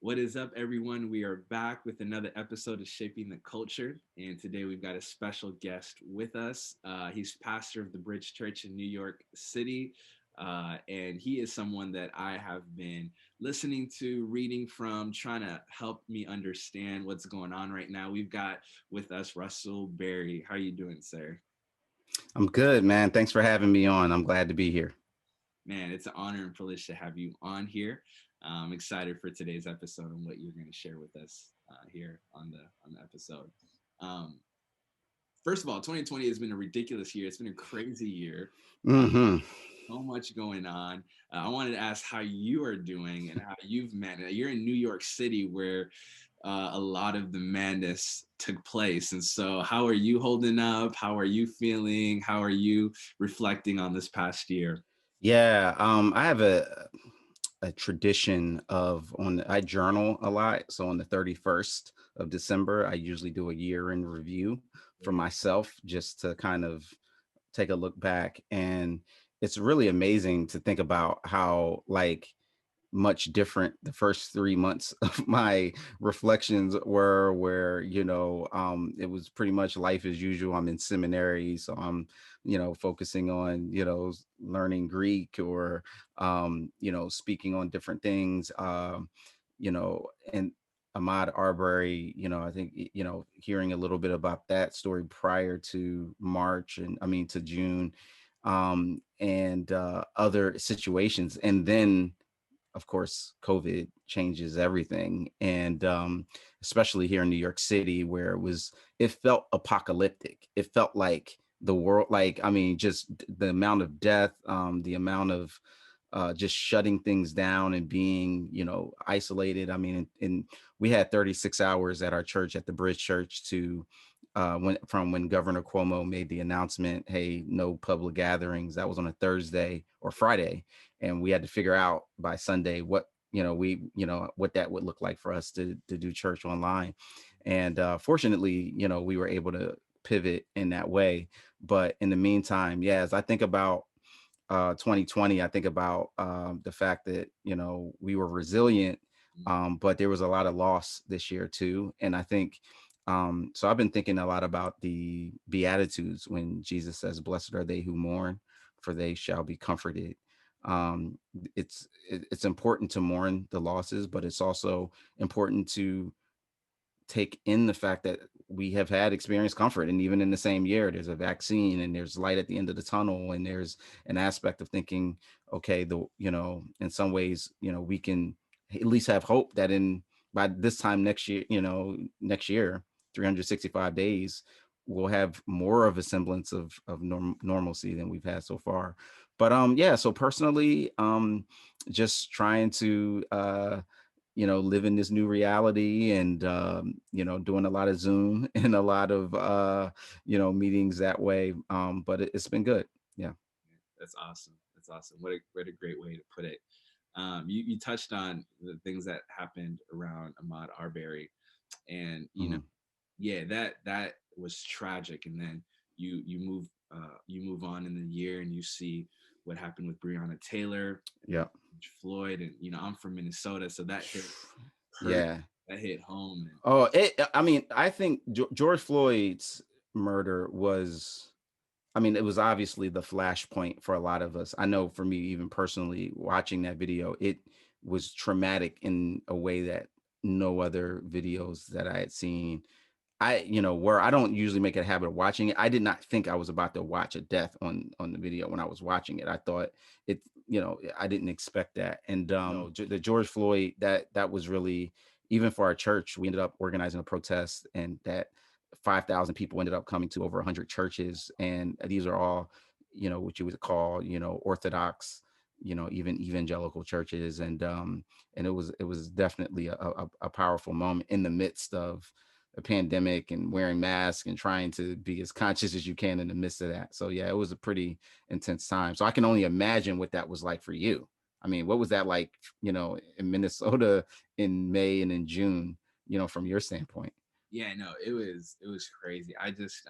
What is up, everyone? We are back with another episode of Shaping the Culture. And today we've got a special guest with us. He's pastor of the Bridge Church in New York City. And he is someone that I have been listening to, reading from, trying to help me understand what's going on right now. We've got with us Rasool Berry. How are you doing, sir? I'm good, man. Thanks for having me on. I'm glad to be here. Man, it's an honor and privilege to have you on here. I'm excited for today's episode and what you're going to share with us here on the episode. Um, First of all, 2020 has been a ridiculous year. It's been a crazy year. Uh, Hmm. so much going on. I wanted to ask how you are doing and how you've managed. You're in New York City, where a lot of the madness took place, and so how are you holding up? How are you feeling? How are you reflecting on this past year? Yeah, I have a tradition of I journal a lot. So on the 31st of December, I usually do a year in review for myself just to kind of take a look back. And it's really amazing to think about how much different the first 3 months of my reflections were, where it was pretty much life as usual. I'm in seminary, so I'm focusing on learning Greek, or speaking on different things, and Ahmad Arbery, I think, hearing a little bit about that story prior to March, and I mean to June, and other situations. And then, of course, COVID changes everything. And especially here in New York City, where it felt apocalyptic. It felt like the world, like, I mean, just the amount of death, the amount of just shutting things down and being, isolated. I mean, and we had 36 hours at our church, at the Bridge Church, to when Governor Cuomo made the announcement, hey, no public gatherings. That was on a Thursday or Friday, and we had to figure out by Sunday what that would look like for us to do church online. And fortunately, we were able to pivot in that way. But in the meantime, yeah, as I think about 2020, I think about the fact that we were resilient, but there was a lot of loss this year too. And I think so. I've been thinking a lot about the Beatitudes, when Jesus says, "Blessed are they who mourn, for they shall be comforted." Um, it's important to mourn the losses, but it's also important to take in the fact that we have had experienced comfort. And even in the same year, there's a vaccine, and there's light at the end of the tunnel, and there's an aspect of thinking, okay, in some ways, we can at least have hope that by this time next year, 365 days, we'll have more of a semblance of normalcy than we've had so far. But yeah, so personally, just trying to live in this new reality, and doing a lot of Zoom and a lot of meetings that way. But it's been good. Yeah. That's awesome. That's awesome. What a great way to put it. You touched on the things that happened around Ahmad Arbery, and Hmm. yeah, that was tragic. And then you move on in the year, and you see what happened with Breonna Taylor, Yeah. Floyd, and I'm from Minnesota, so that hit per Yeah. that hit home. And Oh, I mean, I think George Floyd's murder was, I mean, it was obviously the flashpoint for a lot of us. I know for me, even personally, watching that video, it was traumatic in a way that no other videos that I had seen. Where I don't usually make a habit of watching it, I did not think I was about to watch a death on the video when I was watching it. I thought it, I didn't expect that. And the George Floyd, that was really, even for our church, we ended up organizing a protest, and that 5,000 people ended up coming to over 100 churches, and these are all, what you would call, Orthodox, even evangelical churches. And it was definitely a powerful moment in the midst of a pandemic, and wearing masks, and trying to be as conscious as you can in the midst of that. So yeah, it was a pretty intense time. So I can only imagine what that was like for you. I mean, what was that like, in Minnesota in May and in June, from your standpoint? yeah, no, it was crazy. I just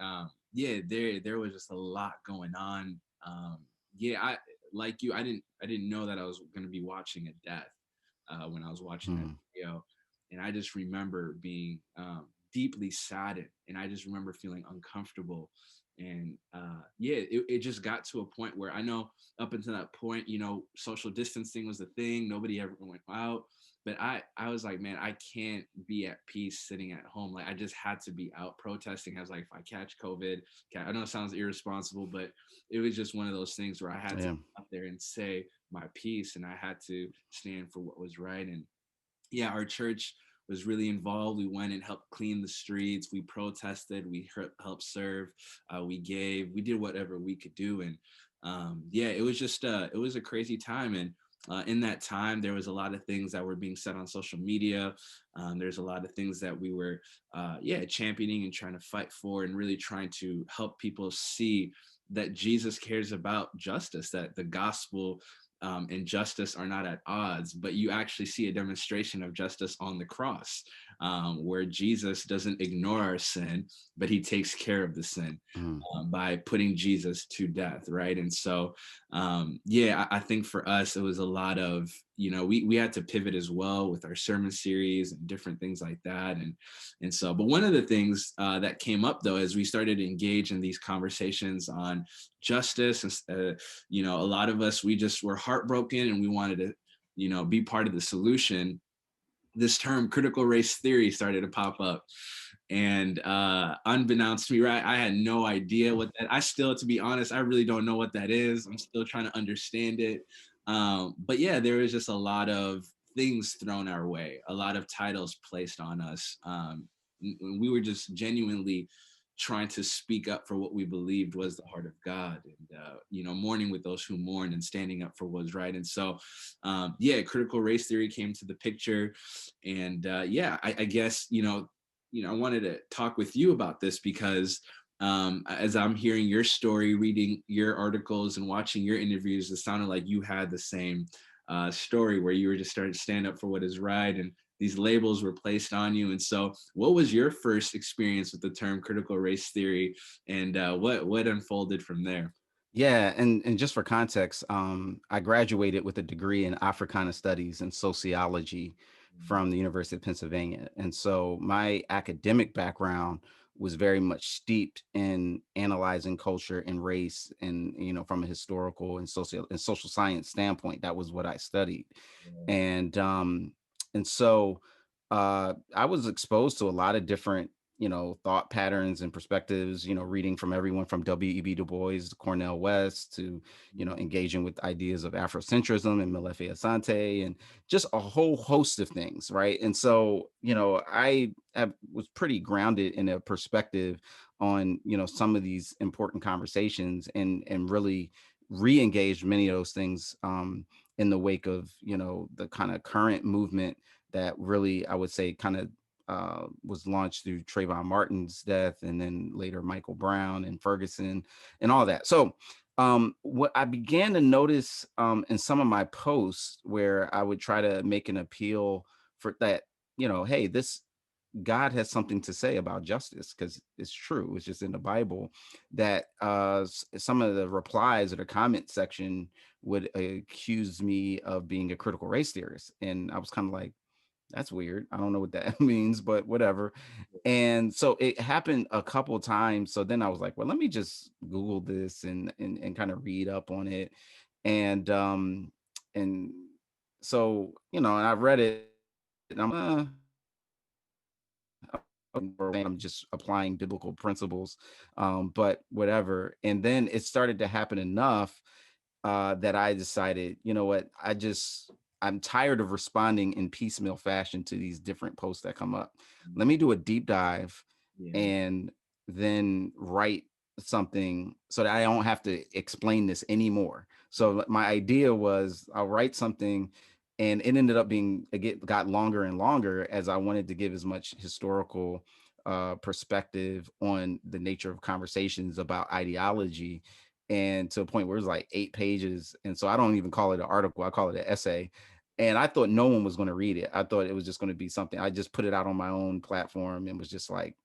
yeah, there was just a lot going on. Yeah, I like you, I didn't know that I was going to be watching a death when I was watching that Hmm. video. And I just remember being deeply saddened, and I just remember feeling uncomfortable. And yeah, it just got to a point where I know up until that point, social distancing was the thing. Nobody ever went out. But I was like, man, I can't be at peace sitting at home. Like I just had to be out protesting. I was like, if I catch COVID, I know it sounds irresponsible, but it was just one of those things where I had to Yeah. get out there and say my piece, and I had to stand for what was right. And yeah, our church was really involved. We went and helped clean the streets. We protested. We helped serve. We gave. We did whatever we could do. And yeah, it was just it was a crazy time. And in that time, there was a lot of things that were being said on social media. There's a lot of things that we were, yeah, championing and trying to fight for, and really trying to help people see that Jesus cares about justice, that the gospel and justice are not at odds, but you actually see a demonstration of justice on the cross, where Jesus doesn't ignore our sin, but he takes care of the sin Mm. by putting Jesus to death, right? And so, yeah, I think for us, it was a lot of, we had to pivot as well with our sermon series and different things like that. And so, but one of the things that came up though, as we started to engage in these conversations on justice, and a lot of us, we just were heartbroken and we wanted to, be part of the solution. This term critical race theory started to pop up, and unbeknownst to me, right, I had no idea what that, I still, to be honest, I really don't know what that is. I'm still trying to understand it. But yeah, there was just a lot of things thrown our way, a lot of titles placed on us. We were just genuinely trying to speak up for what we believed was the heart of God, and mourning with those who mourn and standing up for what's right. And so, yeah, critical race theory came to the picture, and yeah, I guess I wanted to talk with you about this because as I'm hearing your story, reading your articles, and watching your interviews, it sounded like you had the same story where you were just starting to stand up for what is right, and these labels were placed on you. And so, what was your first experience with the term critical race theory, and what unfolded from there? Yeah, and just for context, I graduated with a degree in Africana Studies and Sociology from the University of Pennsylvania. And so my academic background was very much steeped in analyzing culture and race, and from a historical and social science standpoint. That was what I studied. Yeah. And so I was exposed to a lot of different thought patterns and perspectives, reading from everyone from W.E.B. Du Bois to Cornel West to, engaging with ideas of Afrocentrism and Malefe Asante and just a whole host of things. Right. And so, was pretty grounded in a perspective on, some of these important conversations, and really re-engaged many of those things in the wake of, the kind of current movement that really, I would say, kind of was launched through Trayvon Martin's death, and then later Michael Brown and Ferguson and all that. So what I began to notice in some of my posts, where I would try to make an appeal for that, hey, this God has something to say about justice, because it's true. It's just in the Bible, that some of the replies or the comment section would accuse me of being a critical race theorist. And I was kind of like, that's weird. I don't know what that means, but whatever. And so it happened a couple of times. So then I was like, well, let me just Google this and kind of read up on it. And so, and I read it, and I'm just applying biblical principles, but whatever. And then it started to happen enough that I decided, you know what, I'm tired of responding in piecemeal fashion to these different posts that come up. Let me do a deep dive Yeah. and then write something so that I don't have to explain this anymore. So my idea was I'll write something, and it ended up being, it got longer and longer as I wanted to give as much historical perspective on the nature of conversations about ideology, and to a point where it's like 8 pages. And so I don't even call it an article, I call it an essay. And I thought no one was going to read it. I thought it was just going to be something. I just put it out on my own platform and was just like,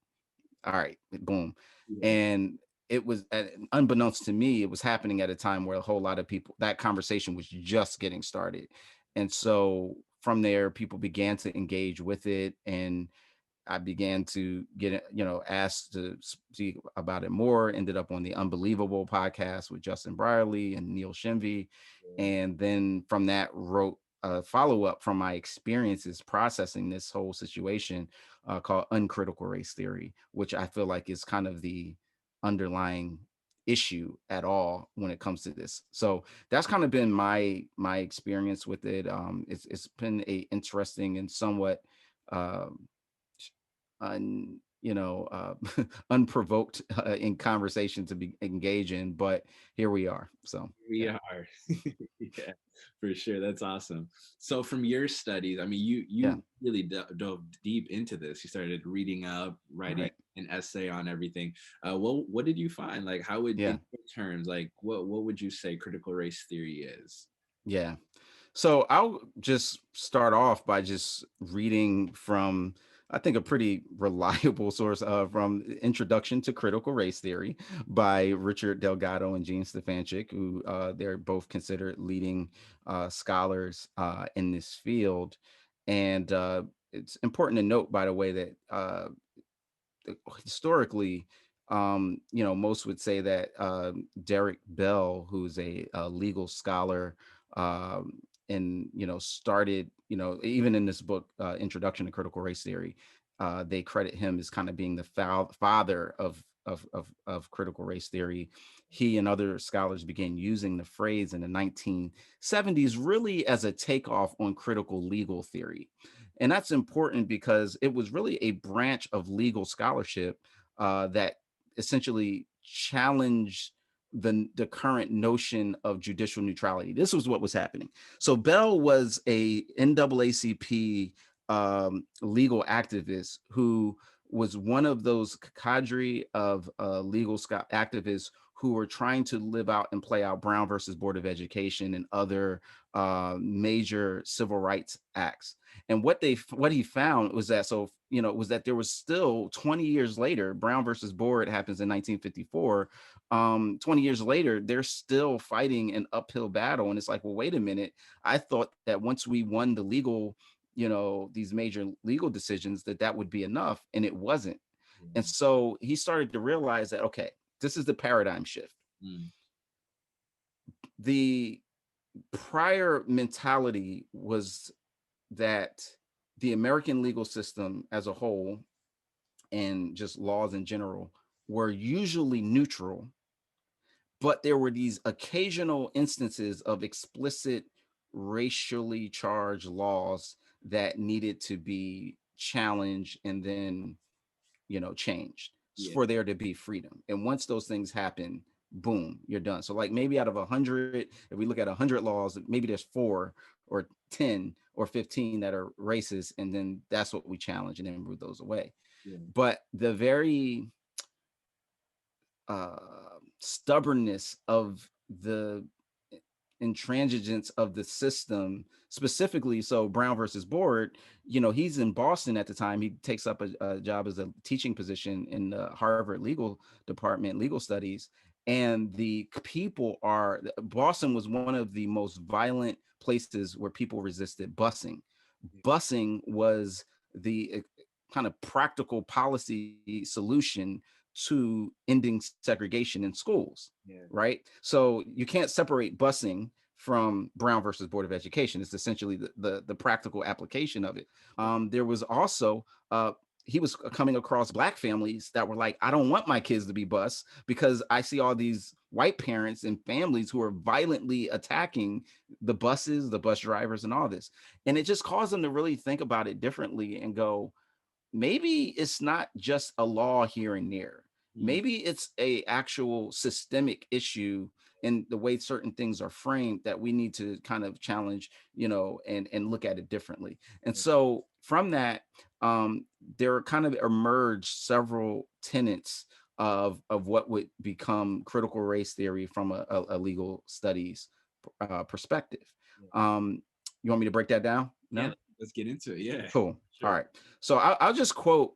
all right, boom. Yeah. And it was, unbeknownst to me, it was happening at a time where a whole lot of people, that conversation was just getting started. And so from there, people began to engage with it, and I began to get, asked to speak about it more. Ended up on the Unbelievable podcast with Justin Brierly and Neil Shenvi. Yeah. And then from that, wrote a follow up from my experiences processing this whole situation, called Uncritical Race Theory, which I feel like is kind of the underlying issue at all when it comes to this. So that's kind of been my experience with it. It's been a interesting and somewhat um unprovoked in conversation to be engage in, but here we are. So We yeah. are. Yeah, for sure. That's awesome. So from your studies, I mean, you Yeah. really dove deep into this. You started reading up, writing Right. an essay on everything. What did you find? Like, how would, Yeah. in your terms, like what would you say critical race theory is? Yeah. So I'll just start off by just reading from, I think, a pretty reliable source, from Introduction to Critical Race Theory by Richard Delgado and Gene Stefanchik, who they're both considered leading scholars in this field. And it's important to note, by the way, that historically, most would say that Derek Bell, who's a legal scholar, and started, even in this book, Introduction to Critical Race Theory, they credit him as kind of being the father of critical race theory. He and other scholars began using the phrase in the 1970s, really as a takeoff on critical legal theory. And that's important because it was really a branch of legal scholarship that essentially challenged the current notion of judicial neutrality. This was what was happening. So Bell was a NAACP legal activist who was one of those cadre of legal activists who were trying to live out and play out Brown versus Board of Education and other major civil rights acts. And what he found was that, there was still 20 years later, Brown versus Board happens in 1954. 20 years later, they're still fighting an uphill battle. And it's like, well, wait a minute. I thought that once we won the legal, these major legal decisions, that would be enough. And it wasn't. And Yeah. so he started to realize that, okay, this is the paradigm shift. Mm, The prior mentality was that the American legal system as a whole, and just laws in general, were usually neutral, but there were these occasional instances of explicit racially charged laws that needed to be challenged and then, changed yeah. for there to be freedom. And once those things happen, boom, you're done. So like maybe out of 100, if we look at 100 laws, maybe there's 4 or 10 or 15 that are racist, and then that's what we challenge and then move those away. Yeah. But the very uh, stubbornness of the intransigence of the system, specifically. So Brown versus Board, he's in Boston at the time. He takes up a job as a teaching position in the Harvard legal department, legal studies. And the people Boston was one of the most violent places where people resisted busing. Busing was the kind of practical policy solution to ending segregation in schools, Yeah. right? So you can't separate busing from Brown versus Board of Education. It's essentially the practical application of it. There was also he was coming across Black families that were like, I don't want my kids to be bused because I see all these white parents and families who are violently attacking the buses, the bus drivers, and all this. And it just caused them to really think about it differently and go, maybe it's not just a law here and there. Mm, Maybe it's a actual systemic issue in the way certain things are framed that we need to kind of challenge, and look at it differently. And yeah. so from that, there kind of emerged several tenets of what would become critical race theory from a legal studies perspective. Yeah. You want me to break that down? Yeah, No? let's get into it. Yeah. Cool. All Sure. right. So I'll just quote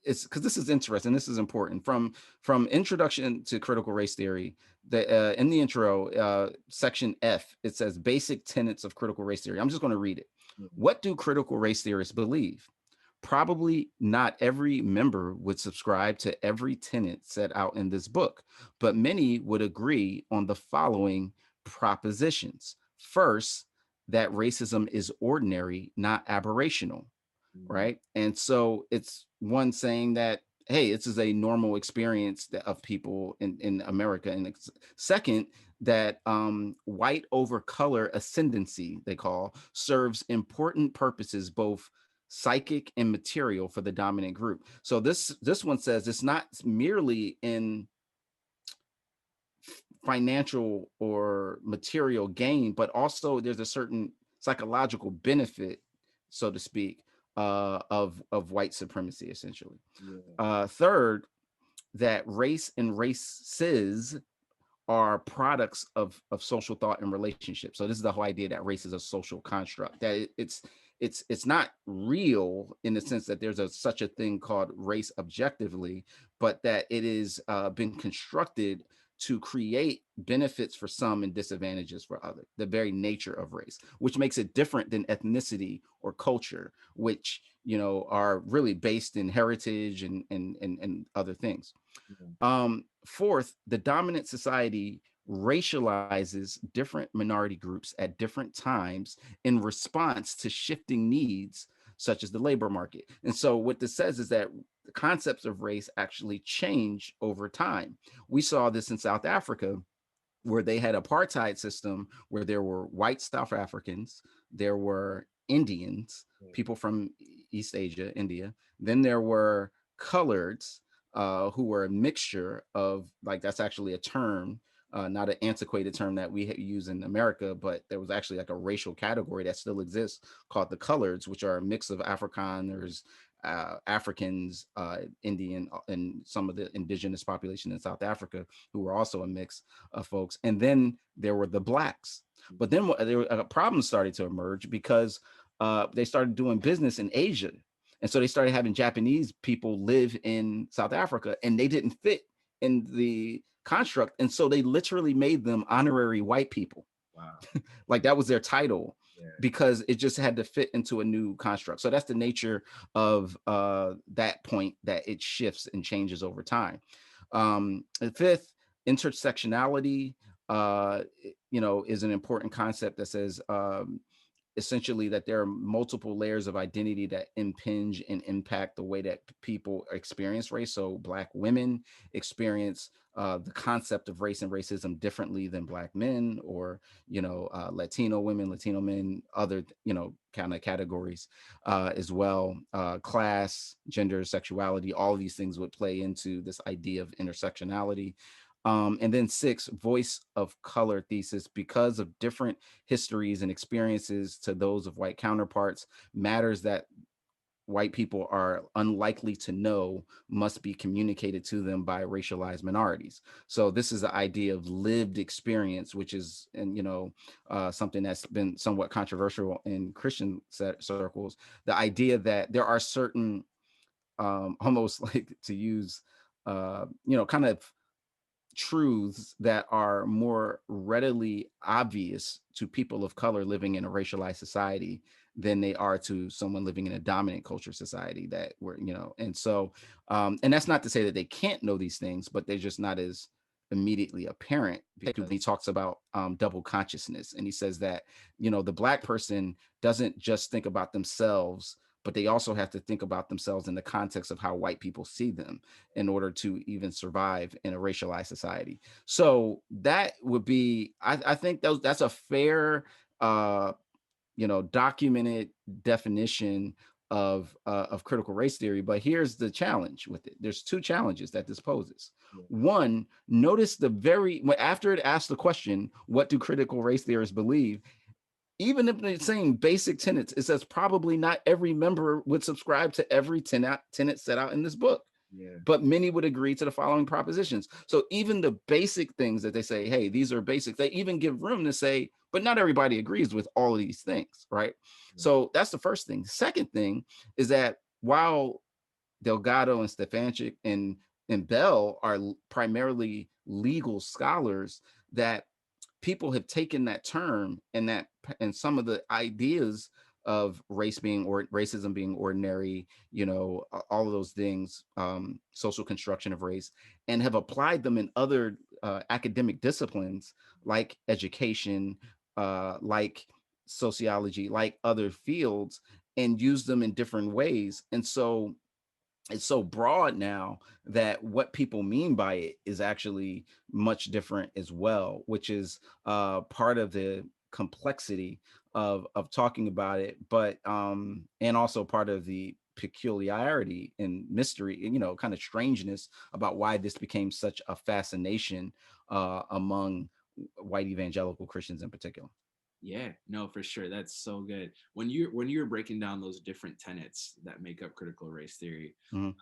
it's because this is interesting. This is important. From introduction to critical race theory, in the intro, section F, it says basic tenets of critical race theory. I'm just going to read it. Mhm. What do critical race theorists believe? Probably not every member would subscribe to every tenet set out in this book, but many would agree on the following propositions. First, that racism is ordinary, not aberrational, Mhm. right? And so it's one saying that, hey, this is a normal experience of people in America. And second, that white over color ascendancy, they call, serves important purposes, both psychic and material, for the dominant group. So this one says it's not merely in financial or material gain, but also there's a certain psychological benefit, so to speak, of white supremacy, essentially. Yeah. Third, that race and races are products of social thought and relationships. So this is the whole idea that race is a social construct, that it's not real in the sense that there's such a thing called race objectively, but that it is been constructed to create benefits for some and disadvantages for others. The very nature of race, which makes it different than ethnicity or culture, which are really based in heritage and other things. Yeah. Fourth, the dominant society racializes different minority groups at different times in response to shifting needs, such as the labor market. And so, what this says is that the concepts of race actually change over time. We saw this in South Africa, where they had apartheid system where there were white South Africans, there were Indians, Yeah. people from East Asia, India. Then there were coloreds, who were a mixture of, like, that's actually a term, not an antiquated term that we use in America, but there was actually like a racial category that still exists called the coloreds, which are a mix of Afrikaners, Africans, Indian, and some of the indigenous population in South Africa, who were also a mix of folks. And then there were the blacks. But then there were problems started to emerge because they started doing business in Asia. And so they started having Japanese people live in South Africa, and they didn't fit in the construct. And so they literally made them honorary white people. Wow. Like, that was their title, Yeah. because it just had to fit into a new construct. So that's the nature of that point, that it shifts and changes over time. And fifth, intersectionality, is an important concept that says, essentially, that there are multiple layers of identity that impinge and impact the way that people experience race. So Black women experience the concept of race and racism differently than Black men, or Latino women, Latino men, other kind of categories as well. Class, gender, sexuality, all of these things would play into this idea of intersectionality. And then six, voice of color thesis, because of different histories and experiences to those of white counterparts, matters that white people are unlikely to know must be communicated to them by racialized minorities. So this is the idea of lived experience, which is, and something that's been somewhat controversial in Christian circles. The idea that there are certain, almost like, to use, kind of truths that are more readily obvious to people of color living in a racialized society than they are to someone living in a dominant culture society, that we're, and so, and that's not to say that they can't know these things, but they're just not as immediately apparent. Because he talks about double consciousness, and he says that the Black person doesn't just think about themselves, but they also have to think about themselves in the context of how white people see them, in order to even survive in a racialized society. So that would be, I think that's a fair, documented definition of critical race theory. But here's the challenge with it. There's two challenges that this poses. Yeah. One, notice after it asks the question, what do critical race theorists believe? Even if they're saying basic tenets, it says probably not every member would subscribe to every tenet set out in this book, Yeah. but many would agree to the following propositions. So even the basic things that they say, hey, these are basic, they even give room to say, but not everybody agrees with all of these things, right? Yeah. So that's the first thing. Second thing is that while Delgado and Stefanchik and Bell are primarily legal scholars, that people have taken that term and some of the ideas of racism being ordinary, all of those things, social construction of race, and have applied them in other academic disciplines like education, like sociology, like other fields, and use them in different ways. And so it's so broad now that what people mean by it is actually much different as well, which is part of the complexity of talking about it, but and also part of the peculiarity and mystery and kind of strangeness about why this became such a fascination among white evangelical Christians in particular. Yeah, no, for sure. That's so good. When you're breaking down those different tenets that make up critical race theory, Mhm.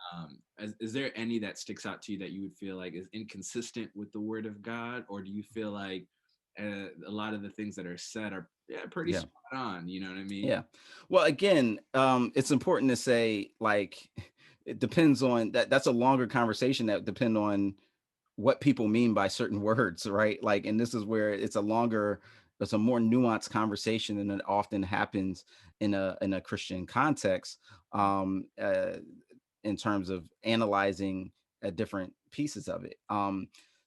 is there any that sticks out to you that you would feel like is inconsistent with the Word of God, or do you feel like a lot of the things that are said are, yeah, pretty Yeah. spot on? You know what I mean? Yeah. Well, again, it's important to say, like, it depends on that. That's a longer conversation that depend on what people mean by certain words, right? Like, and this is where it's a more nuanced conversation than it often happens in a Christian context, in terms of analyzing different pieces of it.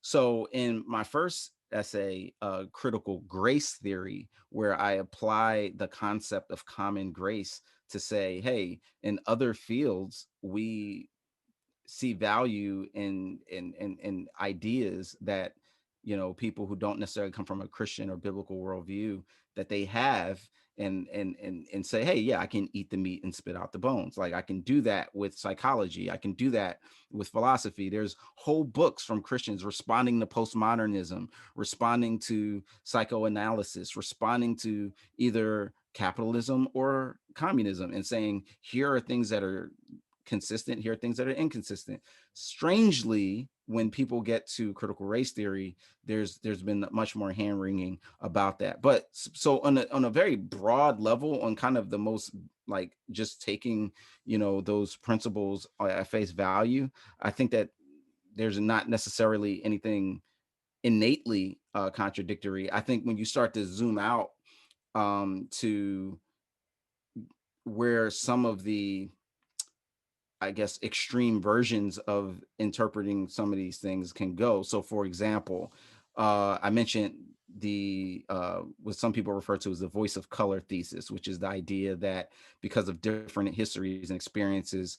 So in my first essay, critical grace theory, where I apply the concept of common grace to say, hey, in other fields, we see value in ideas that people who don't necessarily come from a Christian or biblical worldview that they have, and say, hey, yeah, I can eat the meat and spit out the bones. Like, I can do that with psychology, I can do that with philosophy. There's whole books from Christians responding to postmodernism, responding to psychoanalysis, responding to either capitalism or communism, and saying, here are things that are consistent, here are things that are inconsistent. Strangely, when people get to critical race theory, there's been much more hand wringing about that. But so on a very broad level, on kind of the most, like, just taking those principles at face value, I think that there's not necessarily anything innately contradictory. I think when you start to zoom out to where some of the, I guess, extreme versions of interpreting some of these things can go. So, for example, I mentioned the what some people refer to as the voice of color thesis, which is the idea that because of different histories and experiences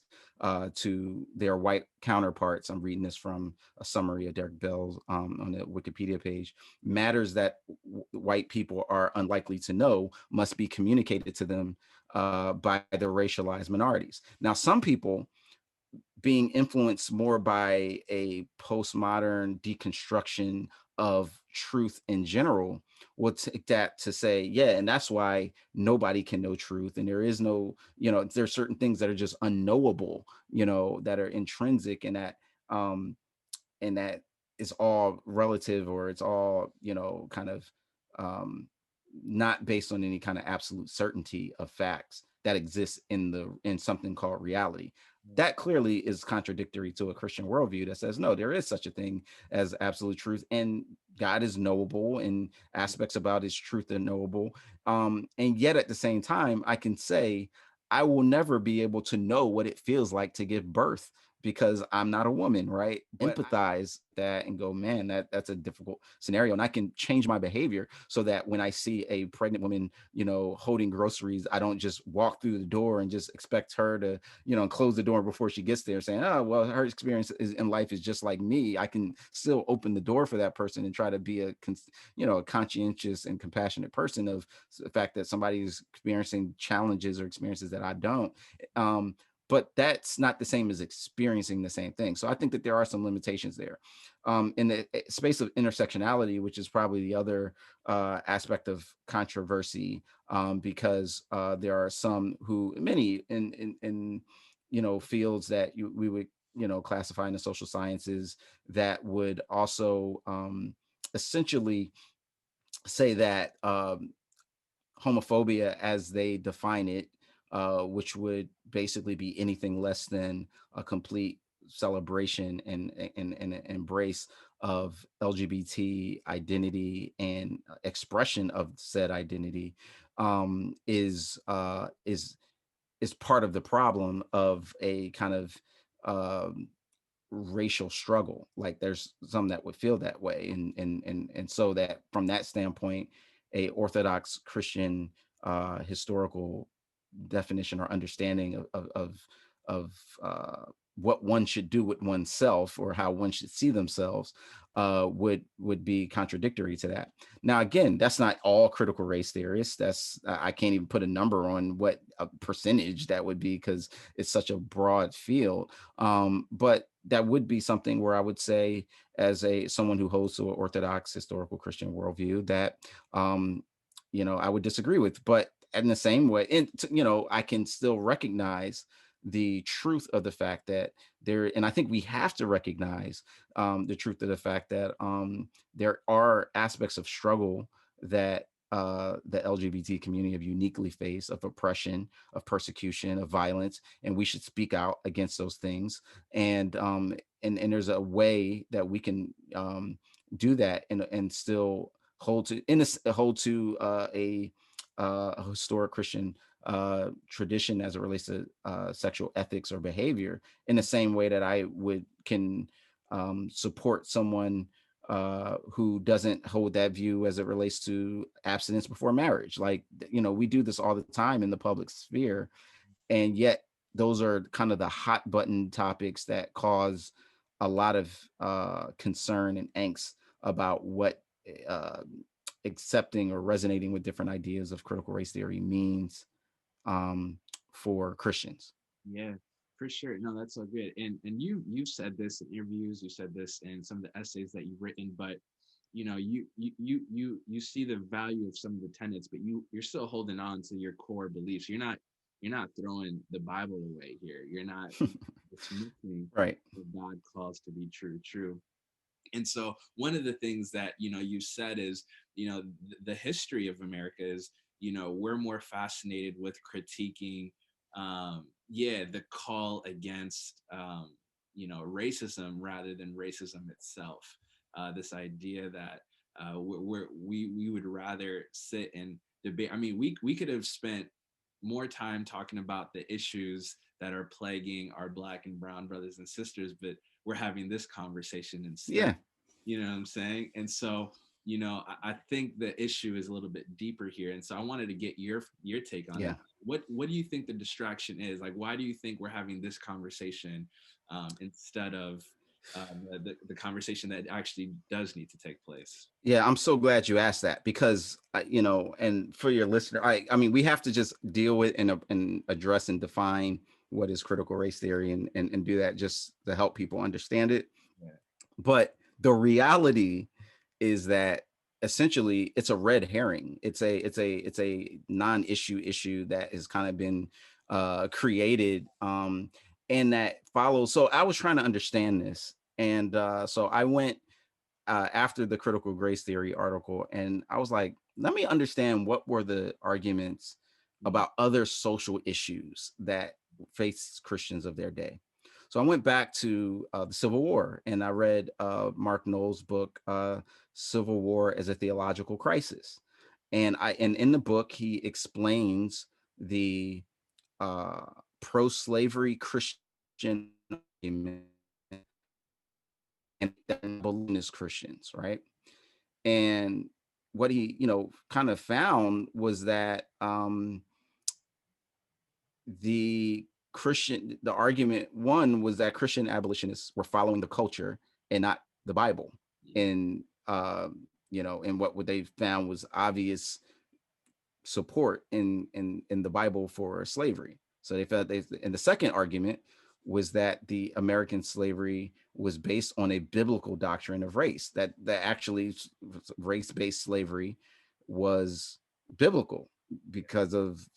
to their white counterparts, I'm reading this from a summary of Derek Bell's on the Wikipedia page, matters that white people are unlikely to know must be communicated to them by the racialized minorities. Now, some people, being influenced more by a postmodern deconstruction of truth in general, will take that to say, yeah, and that's why nobody can know truth, and there is no, there's certain things that are just unknowable, that are intrinsic, um and that is all relative, or it's all kind of um not based on any kind of absolute certainty of facts that exists in something called reality. That clearly is contradictory to a Christian worldview that says, no, there is such a thing as absolute truth, and God is knowable, and aspects about his truth are knowable. And yet at the same time, I can say I will never be able to know what it feels like to give birth, because I'm not a woman, right? But Empathize that and go, man, that's a difficult scenario. And I can change my behavior so that when I see a pregnant woman, holding groceries, I don't just walk through the door and just expect her to, close the door before she gets there, saying, oh, well, her experience in life is just like me. I can still open the door for that person and try to be a conscientious and compassionate person of the fact that somebody is experiencing challenges or experiences that I don't. But that's not the same as experiencing the same thing. So I think that there are some limitations there. In the space of intersectionality, which is probably the other aspect of controversy, because there are some who, many in fields that we would classify in the social sciences, that would also essentially say that homophobia, as they define it, which would basically be anything less than a complete celebration and embrace of LGBT identity and expression of said identity, is part of the problem of a kind of um, racial struggle. Like there's some that would feel that way, and so that from that standpoint, a Orthodox Christian historical definition or understanding of what one should do with oneself or how one should see themselves would be contradictory to that. Now, again, that's not all critical race theorists. That's I can't even put a number on what a percentage that would be because it's such a broad field. But that would be something where I would say, as a someone who holds to an Orthodox historical Christian worldview, that um, I would disagree with. But in the same way, and I can still recognize the truth of the fact that there, and I think we have to recognize the truth of the fact that there are aspects of struggle that the LGBT community have uniquely faced, of oppression, of persecution, of violence, and we should speak out against those things. And there's a way that we can do that and still hold to a historic Christian tradition as it relates to sexual ethics or behavior, in the same way that I would can support someone who doesn't hold that view as it relates to abstinence before marriage. Like, we do this all the time in the public sphere, and yet those are kind of the hot button topics that cause a lot of concern and angst about what uh, accepting or resonating with different ideas of critical race theory means um, for Christians. Yeah, for sure. No, that's so good. And you've said this in interviews, you said this in some of the essays that you've written, but you see the value of some of the tenets, but you're still holding on to your core beliefs. You're not throwing the Bible away here. You're not dismissing Right. what God calls to be true. And so one of the things that you said is, the history of America is, we're more fascinated with critiquing, yeah, the call against, racism rather than racism itself. This idea that we would rather sit and debate. I mean, we could have spent more time talking about the issues that are plaguing our Black and brown brothers and sisters, but we're having this conversation instead. Yeah. You know what I'm saying? And so, I think the issue is a little bit deeper here. And so I wanted to get your take on Yeah. it. What do you think the distraction is? Like, why do you think we're having this conversation instead of the conversation that actually does need to take place? Yeah, I'm so glad you asked that because and for your listener, I mean, we have to just deal with and address and define what is critical race theory and do that just to help people understand it. Yeah. But the reality is that essentially it's a red herring. It's a non-issue issue that has kind of been created, and that follows. So I was trying to understand this, and so I went after the critical race theory article, and I was like, let me understand what were the arguments Mm. about other social issues that faced Christians of their day. So I went back to the Civil War, and I read Mark Noll's book, Civil War as a Theological Crisis. And in the book, he explains the uh, pro-slavery Christian argument and abolitionist Christians, right? And what he, kind of found was that the argument one was that Christian abolitionists were following the culture and not the Bible. Yeah. And what they found was obvious support in the Bible for slavery. So they felt and the second argument was that the American slavery was based on a biblical doctrine of race, that actually race-based slavery was biblical because of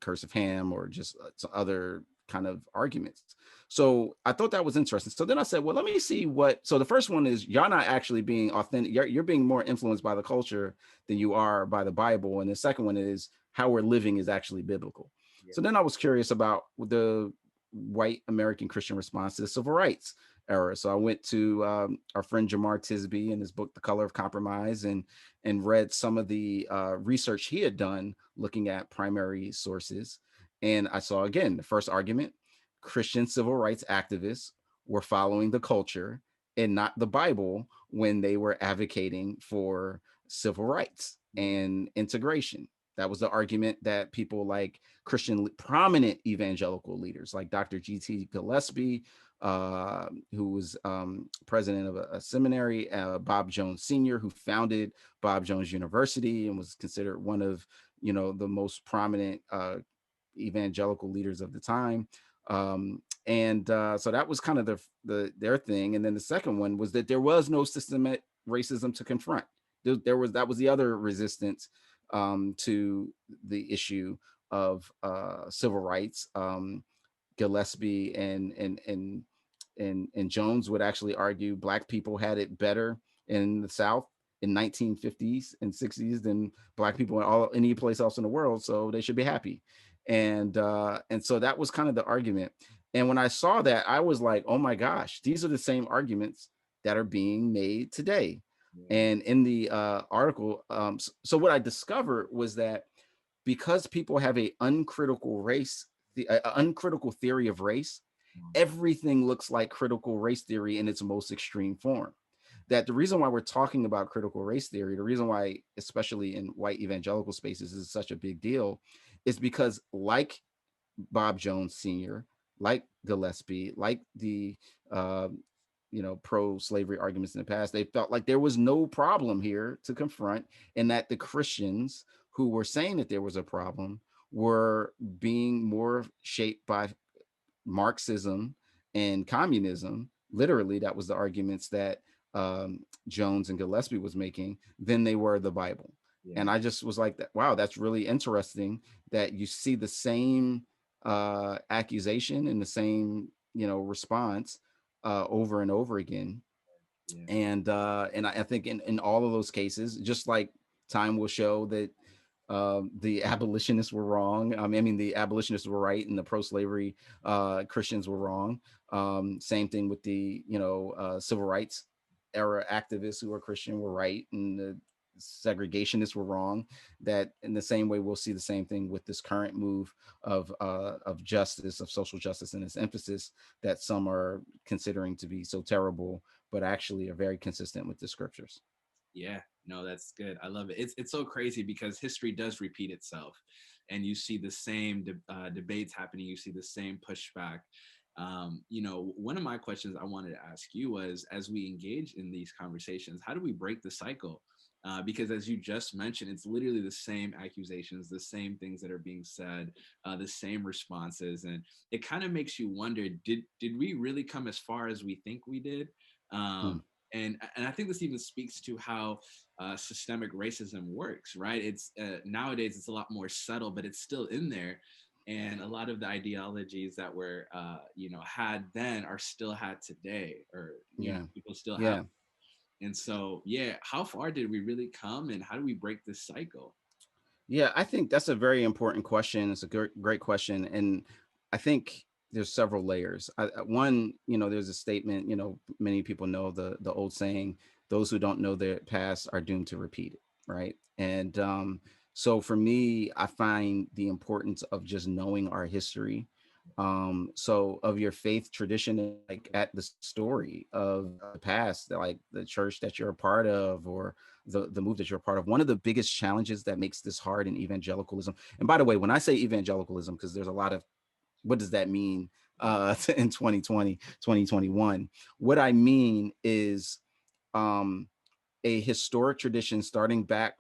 curse of Ham or just some other kind of arguments. So I thought that was interesting. So then I said, well, let me see what. So the first one is y'all not actually being authentic. You're being more influenced by the culture than you are by the Bible. And the second one is how we're living is actually biblical. Yeah. So then I was curious about the white American Christian response to the civil rights era. So I went to our friend Jamar Tisby and his book, The Color of Compromise, and read some of the research he had done looking at primary sources. And I saw again the first argument: Christian civil rights activists were following the culture and not the Bible when they were advocating for civil rights Yeah. and integration. That was the argument that people like prominent evangelical leaders like Dr. G.T. Gillespie, who was president of a seminary, Bob Jones Sr., who founded Bob Jones University and was considered one of the most prominent evangelical leaders of the time. And so that was kind of their thing. And then the second one was that there was no systemic racism to confront. There was that was the other resistance to the issue of civil rights. Gillespie and Jones would actually argue Black people had it better in the South in 1950s and 60s than Black people in any place else in the world, so they should be happy. And so that was kind of the argument. And when I saw that, I was like, oh my gosh, these are the same arguments that are being made today. Yeah. And in the article, so what I discovered was that because people have a uncritical theory of race, Mm. everything looks like critical race theory in its most extreme form. That the reason why we're talking about critical race theory, the reason why, especially in white evangelical spaces, is such a big deal, is because, like Bob Jones Sr., like Gillespie, like the uh, pro-slavery arguments in the past, they felt like there was no problem here to confront, and that the Christians who were saying that there was a problem were being more shaped by Marxism and communism. Literally, that was the arguments that Jones and Gillespie was making. Than they were the Bible. Yeah. And I just was like, that. Wow, that's really interesting that you see the same accusation and the same response over and over again. Yeah. And I think in all of those cases, just like time will show that the abolitionists were wrong. I mean, the abolitionists were right, and the pro-slavery Christians were wrong. Same thing with the civil rights era activists who were Christian were right, and the segregationists were wrong. That in the same way, we'll see the same thing with this current move of justice, of social justice, and its emphasis that some are considering to be so terrible, but actually are very consistent with the scriptures. Yeah, no, that's good. I love it. It's so crazy because history does repeat itself, and you see the same debates happening. You see the same pushback. One of my questions I wanted to ask you was, as we engage in these conversations, how do we break the cycle? Because as you just mentioned, it's literally the same accusations, the same things that are being said, the same responses, and it kind of makes you wonder: did we really come as far as we think we did? Hmm. And I think this even speaks to how systemic racism works, right? It's nowadays it's a lot more subtle, but it's still in there, and a lot of the ideologies that were had then are still had today, or Yeah. people still have. Yeah. And so, yeah, how far did we really come, and how do we break this cycle? Yeah, I think that's a very important question. It's a great question, and I think there's several layers. One, there's a statement. Many people know the old saying: "Those who don't know their past are doomed to repeat it." Right, and so for me, I find the importance of just knowing our history. So of your faith tradition, like at the story of the past, like the church that you're a part of, or the move that you're a part of. One of the biggest challenges that makes this hard in evangelicalism, and by the way, when I say evangelicalism, because there's a lot of what does that mean in 2020, 2021? What I mean is um, a historic tradition starting back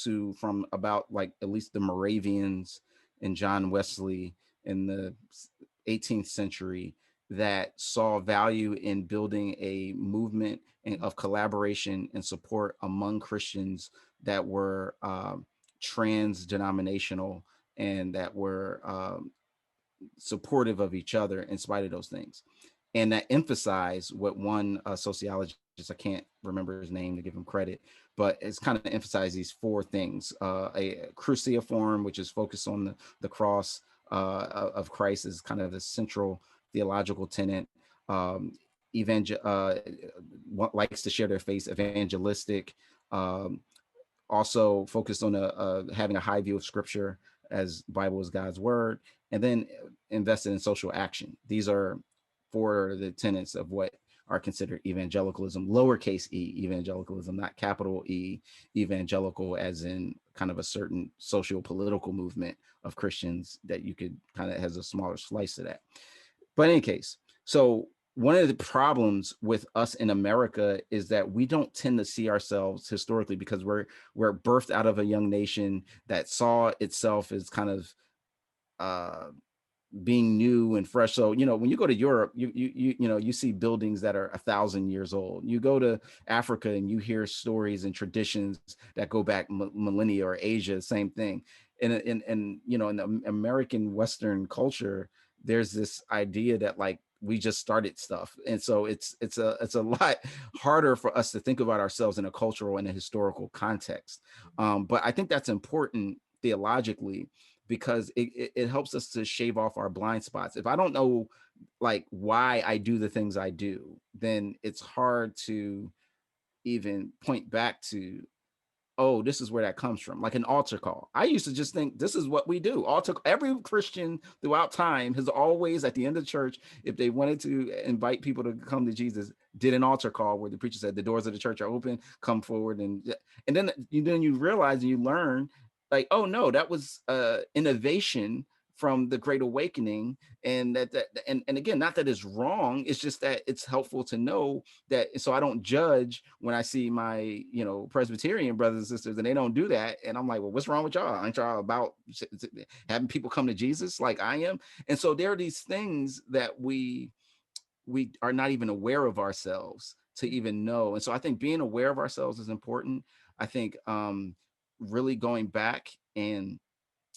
to from about like at least the Moravians and John Wesley in the 18th century that saw value in building a movement of collaboration and support among Christians that were trans denominational and that were supportive of each other in spite of those things. And that emphasize what one sociologist, I can't remember his name to give him credit, but it's kind of emphasized these four things: a cruciform, which is focused on the cross, of Christ is kind of the central theological tenet. Um, likes to share their faith, evangelistic, um, also focused on having a high view of Scripture as Bible is God's word, and then invested in social action. These are four of the tenets of what are considered evangelicalism, lowercase e evangelicalism, not capital E evangelical, as in kind of a certain social political movement of Christians that you could kind of has a smaller slice of that. But in any case, so one of the problems with us in America is that we don't tend to see ourselves historically, because we're birthed out of a young nation that saw itself as kind of uh, being new and fresh. So, when you go to Europe, you see buildings that are 1,000 years old. You go to Africa and you hear stories and traditions that go back millennia, or Asia, same thing. And in the American Western culture, there's this idea that like we just started stuff. And so it's a lot harder for us to think about ourselves in a cultural and a historical context. But I think that's important theologically, because it helps us to shave off our blind spots. If I don't know like why I do the things I do, then it's hard to even point back to, oh, this is where that comes from. Like an altar call. I used to just think this is what we do. Every Christian throughout time has always, at the end of church, if they wanted to invite people to come to Jesus, did an altar call where the preacher said, the doors of the church are open, come forward. And then you realize and you learn, like, oh no, that was innovation from the Great Awakening. And and again, not that it's wrong, it's just that it's helpful to know that, so I don't judge when I see my, Presbyterian brothers and sisters and they don't do that. And I'm like, well, what's wrong with y'all? Aren't y'all about having people come to Jesus like I am? And so there are these things that we are not even aware of ourselves to even know. And so I think being aware of ourselves is important. I think really going back and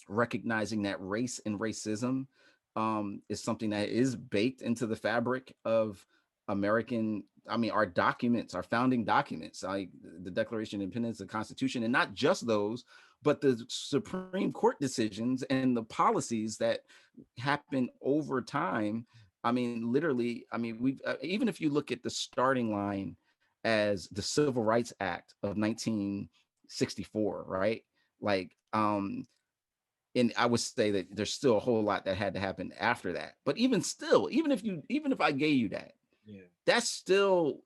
recognizing that race and racism is something that is baked into the fabric of American. I mean, our documents, our founding documents, like the Declaration of Independence, the Constitution, and not just those, but the Supreme Court decisions and the policies that happen over time. I mean, literally, I mean, we've even if you look at the starting line as the Civil Rights Act of 1964, right? Like, and I would say that there's still a whole lot that had to happen after that. But even still, even if I gave you that, Yeah. that's still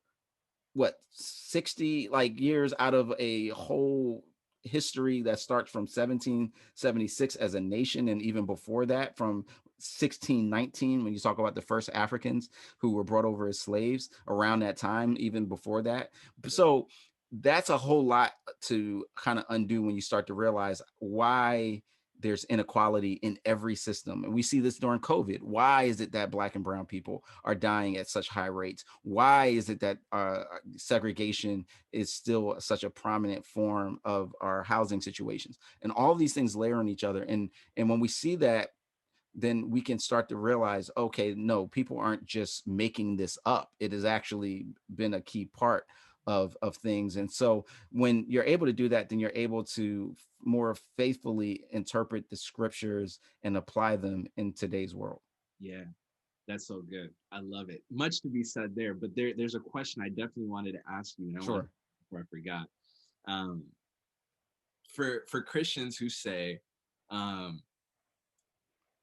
what, 60 like years out of a whole history that starts from 1776 as a nation, and even before that from 1619, when you talk about the first Africans who were brought over as slaves, around that time, even before that. So that's a whole lot to kind of undo when you start to realize why there's inequality in every system. And we see this during COVID. Why is it that Black and brown people are dying at such high rates? Why is it that segregation is still such a prominent form of our housing situations? And all these things layer on each other. And when we see that, then we can start to realize, okay, no, people aren't just making this up. It has actually been a key part of things. And so when you're able to do that, then you're able to more faithfully interpret the scriptures and apply them in today's world. Yeah, that's so good. I love it. Much to be said there, but there's a question I definitely wanted to ask you, and I want Sure. before I forgot. Um, for Christians who say, um,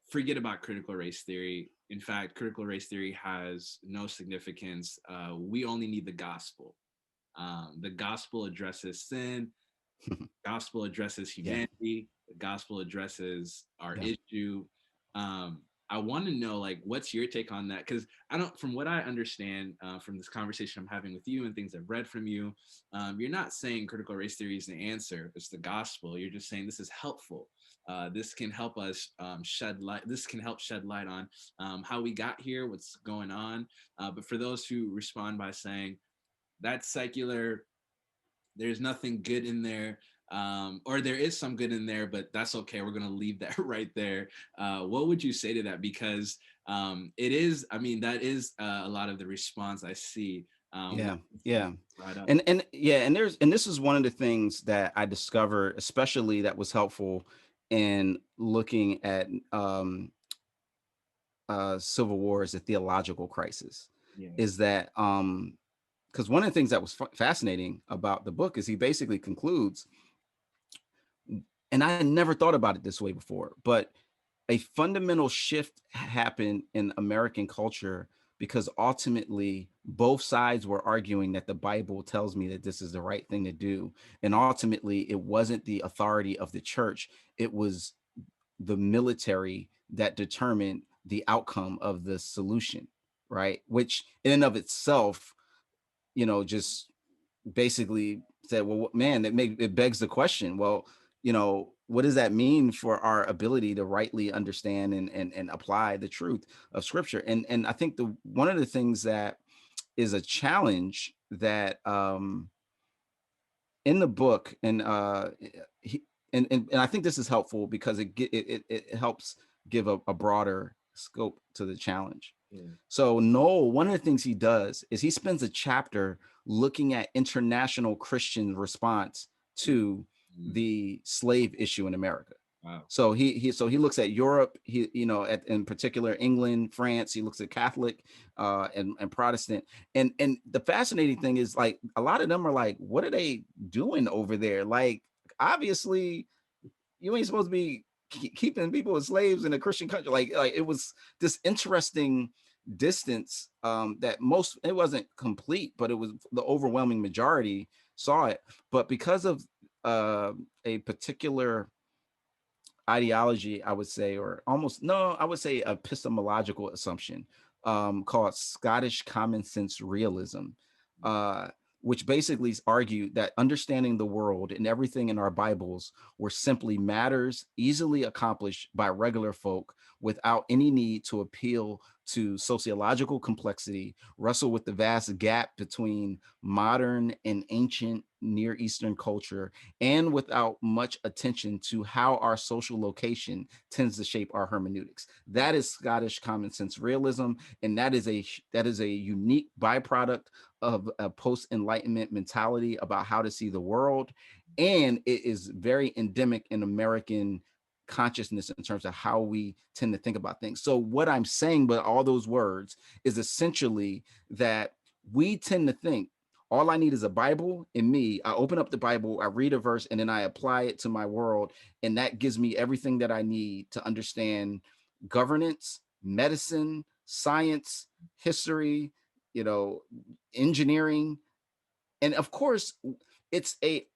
forget about critical race theory. In fact, critical race theory has no significance. We only need the gospel. The gospel addresses sin. Gospel addresses Yeah. humanity. The gospel addresses our Yeah. issue. I want to know, like, what's your take on that? Because I don't, from what I understand from this conversation I'm having with you and things I've read from you, you're not saying critical race theory is the answer. It's the gospel. You're just saying this is helpful. This can help us shed light. This can help shed light on how we got here, what's going on. But for those who respond by saying that's secular, there's nothing good in there, or there is some good in there, but that's okay, we're going to leave that right there. What would you say to that? Because it is, I mean, that is a lot of the response I see. Yeah. Yeah. Right up. And yeah, and this is one of the things that I discovered, especially that was helpful and looking at civil war as a theological crisis. Yeah. Is that because one of the things that was fascinating about the book is he basically concludes, and I never thought about it this way before, but a fundamental shift happened in American culture because ultimately both sides were arguing that the Bible tells me that this is the right thing to do. And ultimately, it wasn't the authority of the church, it was the military that determined the outcome of the solution, right? Which in and of itself, just basically said, well, man, it begs the question, well, what does that mean for our ability to rightly understand and apply the truth of scripture? And I think the one of the things that is a challenge that in the book, and he, and I think this is helpful because it helps give a broader scope to the challenge. Yeah. So Noel, one of the things he does is he spends a chapter looking at international Christian response to Mm. the slave issue in America. Wow. So he looks at Europe, at in particular England, France. He looks at Catholic and Protestant, and the fascinating thing is, like, a lot of them are like, what are they doing over there? Like, obviously you ain't supposed to be keeping people as slaves in a Christian country. Like it was this interesting distance that most, it wasn't complete, but it was the overwhelming majority saw it. But because of a particular ideology, I would say, or almost, no, I would say epistemological assumption called Scottish common sense realism, uh, which basically argued that understanding the world and everything in our Bibles were simply matters easily accomplished by regular folk without any need to appeal to sociological complexity, wrestle with the vast gap between modern and ancient Near Eastern culture, and without much attention to how our social location tends to shape our hermeneutics. That is Scottish common sense realism, and that is a unique byproduct of a post Enlightenment mentality about how to see the world, and it is very endemic in American consciousness in terms of how we tend to think about things. So what I'm saying with all those words is essentially that we tend to think all I need is a Bible and me. I open up the Bible, I read a verse, and then I apply it to my world. And that gives me everything that I need to understand governance, medicine, science, history, you know, engineering. And of course, it's a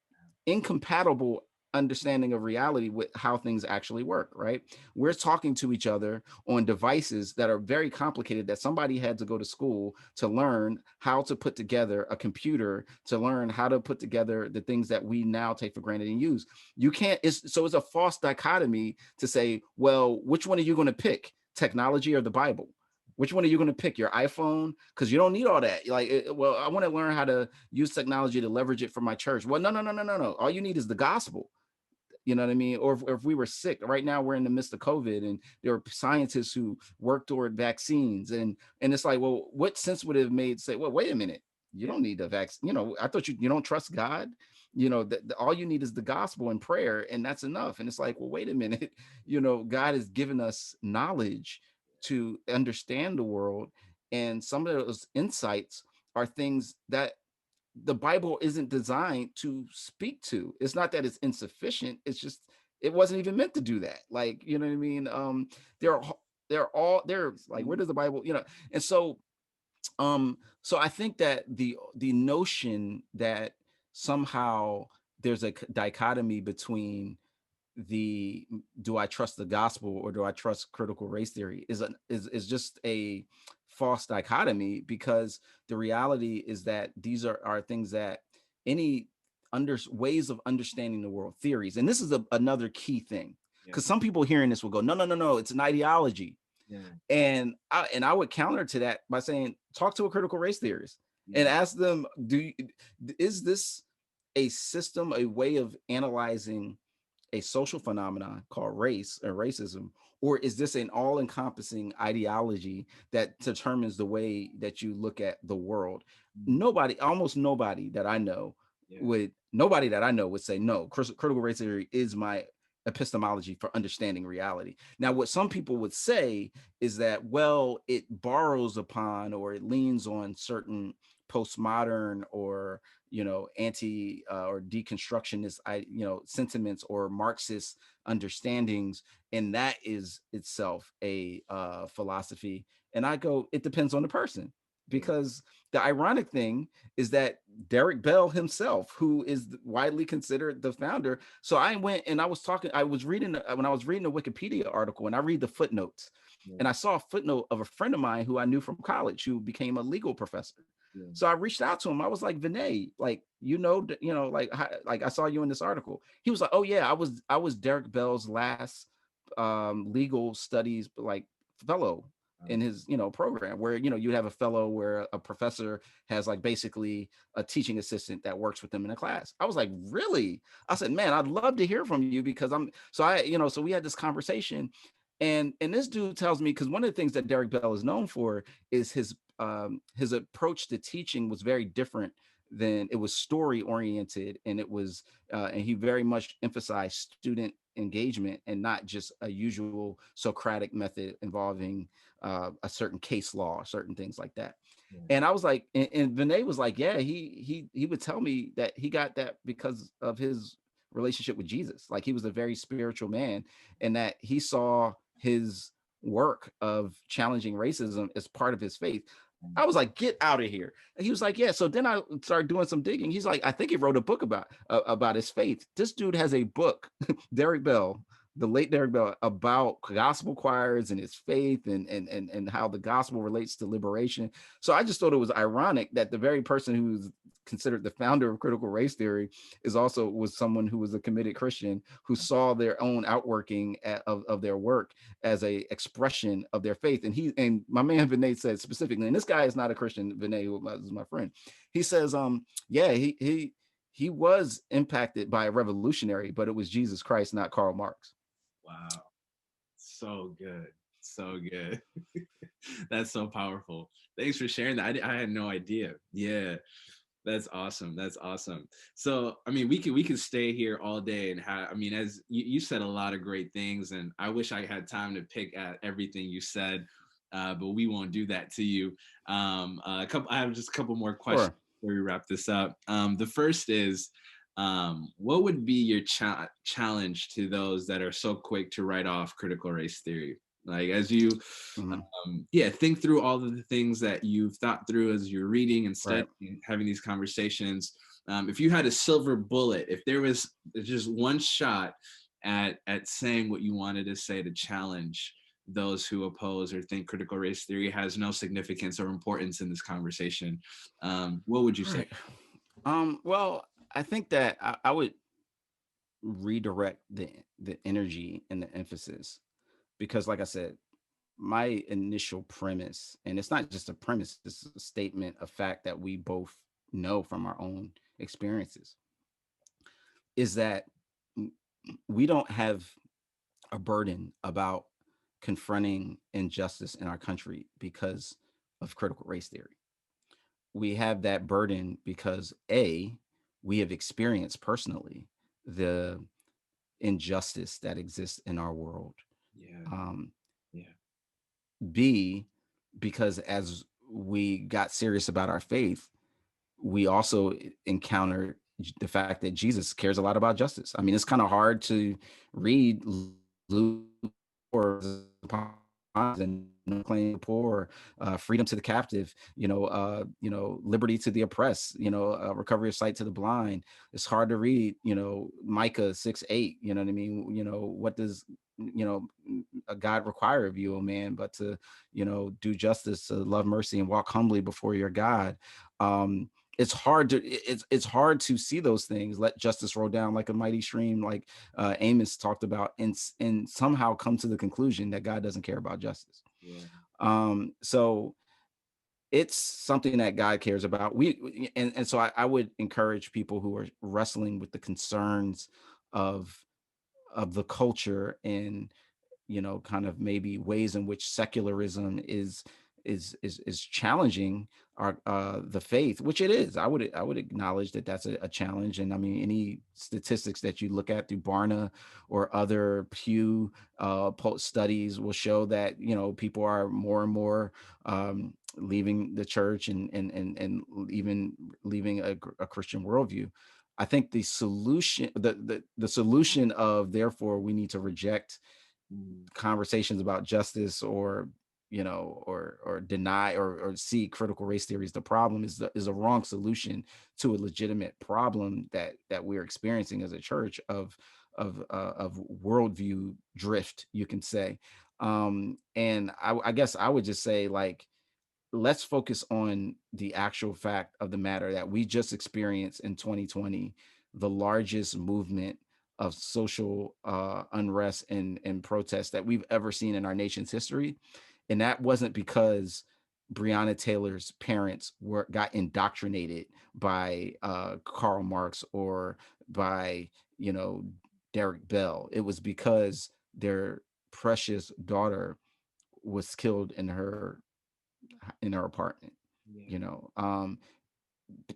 incompatible understanding of reality with how things actually work, right? We're talking to each other on devices that are very complicated, that somebody had to go to school to learn how to put together a computer, to learn how to put together the things that we now take for granted and use. You can't, it's a false dichotomy to say, well, which one are you going to pick, technology or the Bible? Which one are you going to pick, your iPhone? Because you don't need all that. Like, well, I want to learn how to use technology to leverage it for my church. Well, no, no, no, no, no, no. All you need is the gospel. You know what I mean? Or if we were sick right now, we're in the midst of COVID, and there are scientists who work toward vaccines, and it's like, well, what sense would it have made say, well, wait a minute, you Yeah. don't need the vaccine. I thought you don't trust God. All you need is the gospel and prayer, and that's enough. And it's like, well, wait a minute, God has given us knowledge to understand the world, and some of those insights are things that the Bible isn't designed to speak to. It's not that it's insufficient. It's just it wasn't even meant to do that. Like, you know what I mean? They're they're like, where does the Bible, And so I think that the notion that somehow there's a dichotomy between the do I trust the gospel or do I trust critical race theory is just a false dichotomy, because the reality is that these are things that any ways of understanding the world, theories, and this is another key thing, Yeah. because some people hearing this will go, no, no, no, no, it's an ideology. Yeah. And I would counter to that by saying, talk to a critical race theorist and Yeah. ask them, is this a system, a way of analyzing a social phenomenon called race or racism, or is this an all-encompassing ideology that determines the way that you look at the world? Mm. Almost nobody that I know Yeah. would say no. Critical race theory is my epistemology for understanding reality. Now, what some people would say is that, well, it borrows upon or it leans on certain postmodern or anti or deconstructionist sentiments or Marxist understandings, and that is itself a philosophy. And I go, it depends on the person, Yeah. because the ironic thing is that Derek Bell himself, who is widely considered the founder. So I went and I was reading when I was reading the Wikipedia article, and I read the footnotes, Yeah. and I saw a footnote of a friend of mine who I knew from college who became a legal professor. Yeah. So I reached out to him. I was like, Vinay, like, like I saw you in this article. He was like, oh yeah, I was Derek Bell's last legal studies like fellow in his program, where you have a fellow where a professor has like basically a teaching assistant that works with them in a class. I was like, really? I said, man, I'd love to hear from you, because so we had this conversation, and this dude tells me, because one of the things that Derek Bell is known for is his approach to teaching was very different. Than it was story oriented, and it was and he very much emphasized student engagement and not just a usual Socratic method involving a certain case law, certain things like that. Yeah. And I was like, and Vinay was like, yeah, he would tell me that he got that because of his relationship with Jesus. Like, he was a very spiritual man, and that he saw his work of challenging racism as part of his faith. I was like, get out of here. And he was like, yeah. So then I started doing some digging. He's like, I think he wrote a book about his faith. This dude has a book, Derek Bell, the late Derek Bell, about gospel choirs and his faith, and how the gospel relates to liberation. So I just thought it was ironic that the very person who's considered the founder of critical race theory was someone who was a committed Christian, who saw their own outworking of their work as a expression of their faith. And my man Vinay said specifically, and this guy is not a Christian, Vinay, who is my friend. He says, yeah, he was impacted by a revolutionary, but it was Jesus Christ, not Karl Marx. Wow. So good. So good. That's so powerful. Thanks for sharing that. I had no idea. Yeah. That's awesome. That's awesome. So, I mean, we could stay here all day and have, I mean, as you said a lot of great things, and I wish I had time to pick at everything you said, but we won't do that to you. I have just a couple more questions Sure. before we wrap this up. The first is, what would be your challenge to those that are so quick to write off critical race theory? Like, as you Mhm. yeah, think through all of the things that you've thought through as you're reading and Right. studying, having these conversations. If you had a silver bullet, if there was just one shot at saying what you wanted to say to challenge those who oppose or think critical race theory has no significance or importance in this conversation, what would you say? Right. Well, I think that I would redirect the energy and the emphasis, because, like I said, my initial premise, and it's not just a premise, it's a statement of fact that we both know from our own experiences, is that we don't have a burden about confronting injustice in our country because of critical race theory. We have that burden because we have experienced personally the injustice that exists in our world. Yeah, Um, yeah, B, because as we got serious about our faith, we also encountered the fact that Jesus cares a lot about justice. I mean, it's kind of hard to read Luke or and claim the poor, freedom to the captive, liberty to the oppressed, recovery of sight to the blind. It's hard to read, Micah 6:8. You know what I mean? What does a God require of you, oh man, but to do justice, to love mercy, and walk humbly before your God. It's hard to see those things, let justice roll down like a mighty stream, like Amos talked about, and somehow come to the conclusion that God doesn't care about justice. yeah, So it's something that God cares about. And so I would encourage people who are wrestling with the concerns of the culture, and kind of maybe ways in which secularism is challenging our the faith, which it is. I would acknowledge that that's a challenge. And I mean, any statistics that you look at through Barna or other Pew studies will show that, you know, people are more and more leaving the church and even leaving a Christian worldview. I think the solution, the solution of therefore we need to reject Mm, conversations about justice, or or deny or see critical race theory as the problem, is a wrong solution to a legitimate problem that we're experiencing as a church of worldview drift, you can say. And I guess I would just say, like, let's focus on the actual fact of the matter that we just experienced in 2020, the largest movement of social unrest and protest that we've ever seen in our nation's history. And that wasn't because Breonna Taylor's parents got indoctrinated by Karl Marx or by, you know, Derek Bell. It was because their precious daughter was killed in her apartment. yeah. You know,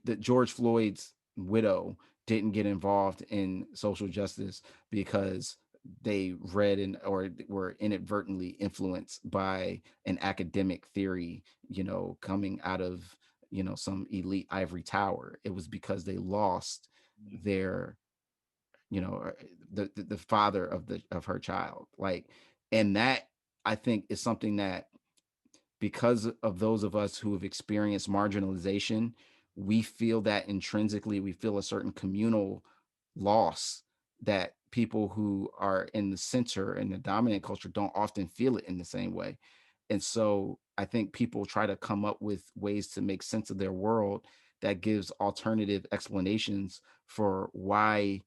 that George Floyd's widow didn't get involved in social justice because they read and or were inadvertently influenced by an academic theory, you know, coming out of, you know, some elite ivory tower. It was because they lost Yeah. their, you know, the father of her child. Like, and that, I think, is something that, because of those of us who have experienced marginalization, we feel that intrinsically. We feel a certain communal loss that people who are in the center and the dominant culture don't often feel it in the same way. And so I think people try to come up with ways to make sense of their world that gives alternative explanations for why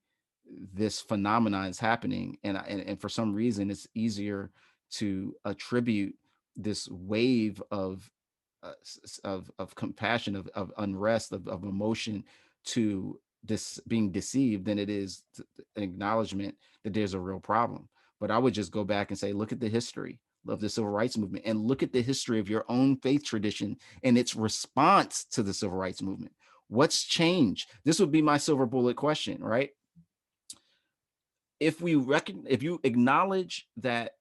this phenomenon is happening. And for some reason, it's easier to attribute this wave of compassion, of unrest, of emotion, to this being deceived than it is an acknowledgement that there's a real problem. But I would just go back and say, look at the history of the civil rights movement, and look at the history of your own faith tradition and its response to the civil rights movement. What's changed? This would be my silver bullet question, right? If you acknowledge that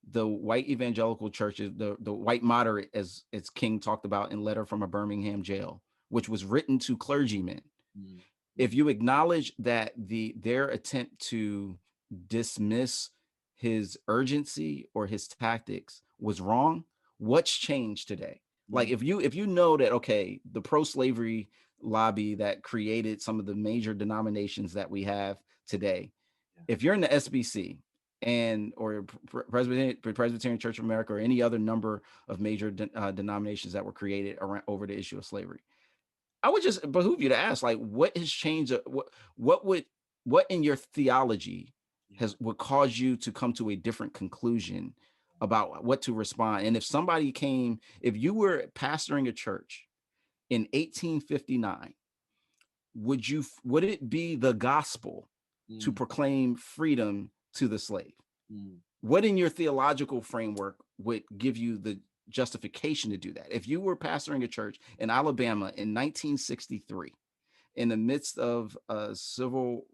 the white evangelical churches, the white moderate, as King talked about in Letter from a Birmingham Jail, which was written to clergymen, Mm, if mm, you acknowledge that their attempt to dismiss his urgency or his tactics was wrong, what's changed today? Like, mm, if you know that, okay, the pro-slavery lobby that created some of the major denominations that we have today, yeah. if you're in the SBC and or Presbyterian Church of America, or any other number of major denominations that were created around over the issue of slavery, I would just behoove you to ask, like, what has changed? What would what in your theology Yeah. has would cause you to come to a different conclusion about what to respond? And if somebody came, if you were pastoring a church in 1859, would it be the gospel to Mm, proclaim freedom to the slave? mm, What in your theological framework would give you the justification to do that? If you were pastoring a church in Alabama in 1963, in the midst of civil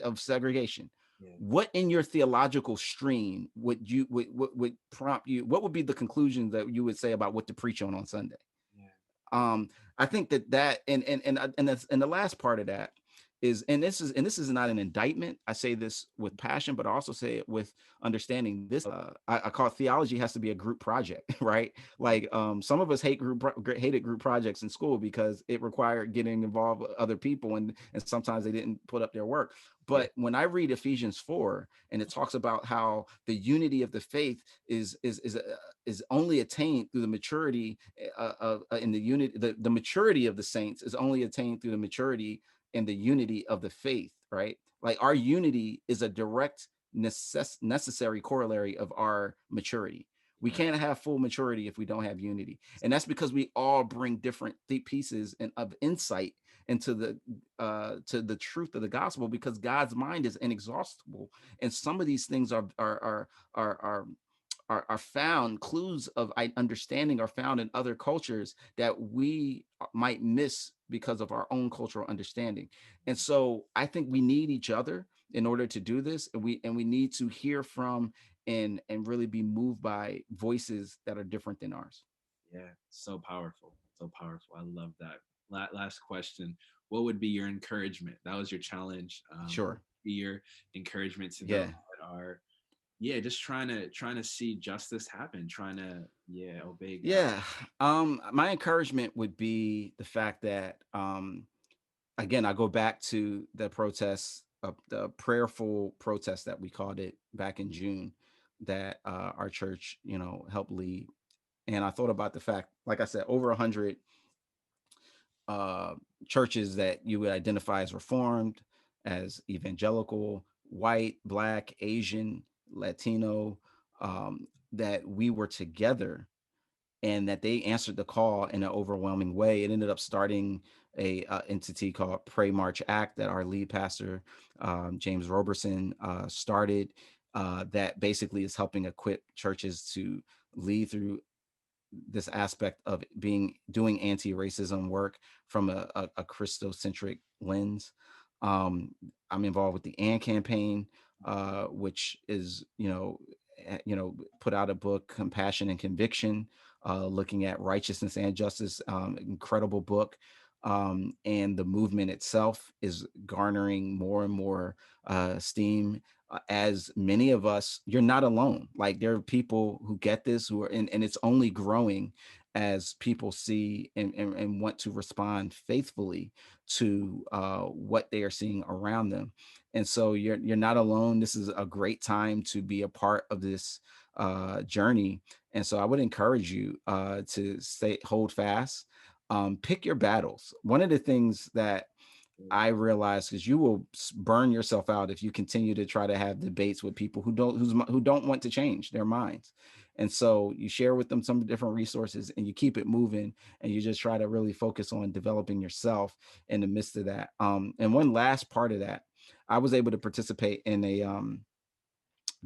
of segregation, yeah. what in your theological stream would prompt you? What would be the conclusions that you would say about what to preach on Sunday? Yeah. um I think that and the last part of that is, and this is not an indictment. I say this with passion, but I also say it with understanding. This I call theology has to be a group project, right? Like, some of us hated group projects in school because it required getting involved with other people, and sometimes they didn't put up their work. Yeah. But when I read Ephesians 4, and it talks about how the unity of the faith is only attained through the maturity in the unity, the maturity of the saints is only attained through the maturity and the unity of the faith, right? Like, our unity is a direct necessary corollary of our maturity. We Yeah. can't have full maturity if we don't have unity, and that's because we all bring different pieces of insight into the to the truth of the gospel, because God's mind is inexhaustible, and some of these things are are found, clues of understanding are found in other cultures that we might miss because of our own cultural understanding. And so I think we need each other in order to do this, and we need to hear from and really be moved by voices that are different than ours. Yeah, so powerful, so powerful. I love that. Last question: what would be your encouragement? That was your challenge. What Sure. would be your encouragement to those Yeah. that are, just trying to see justice happen, trying to, obey God. Yeah. My encouragement would be the fact that again, I go back to the protests, the prayerful protest that we called it back in June, that our church, helped lead. And I thought about the fact, like I said, over 100 uh, churches that you would identify as Reformed, as Evangelical, white, Black, Asian, Latino, that we were together and that they answered the call in an overwhelming way. It ended up starting a entity called Pray March Act that our lead pastor, James Roberson, started, that basically is helping equip churches to lead through this aspect of doing anti-racism work from a Christocentric lens. Um, I'm involved with the AND campaign, which is put out a book, Compassion and Conviction, looking at righteousness and justice. Incredible book. And the movement itself is garnering more and more steam, as many of us, you're not alone. Like, there are people who get this, who are, and it's only growing as people see and want to respond faithfully to what they are seeing around them. And so you're not alone. This is a great time to be a part of this journey. And so I would encourage you to hold fast, pick your battles. One of the things that I realize, because you will burn yourself out if you continue to try to have debates with people who don't want to change their minds. And so you share with them some different resources and you keep it moving, and you just try to really focus on developing yourself in the midst of that. And one last part of that, I was able to participate in a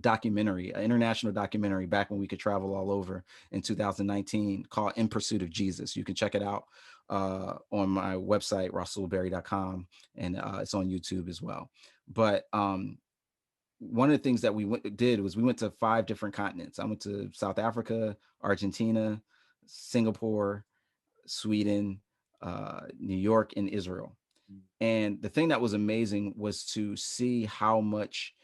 documentary, an international documentary, back when we could travel all over, in 2019, called In Pursuit of Jesus. You can check it out on my website, rasoolberry.com, and it's on YouTube as well. But one of the things that did was we went to 5 different continents. I went to South Africa, Argentina, Singapore, Sweden, New York, and Israel. Mm, And the thing that was amazing was to see how much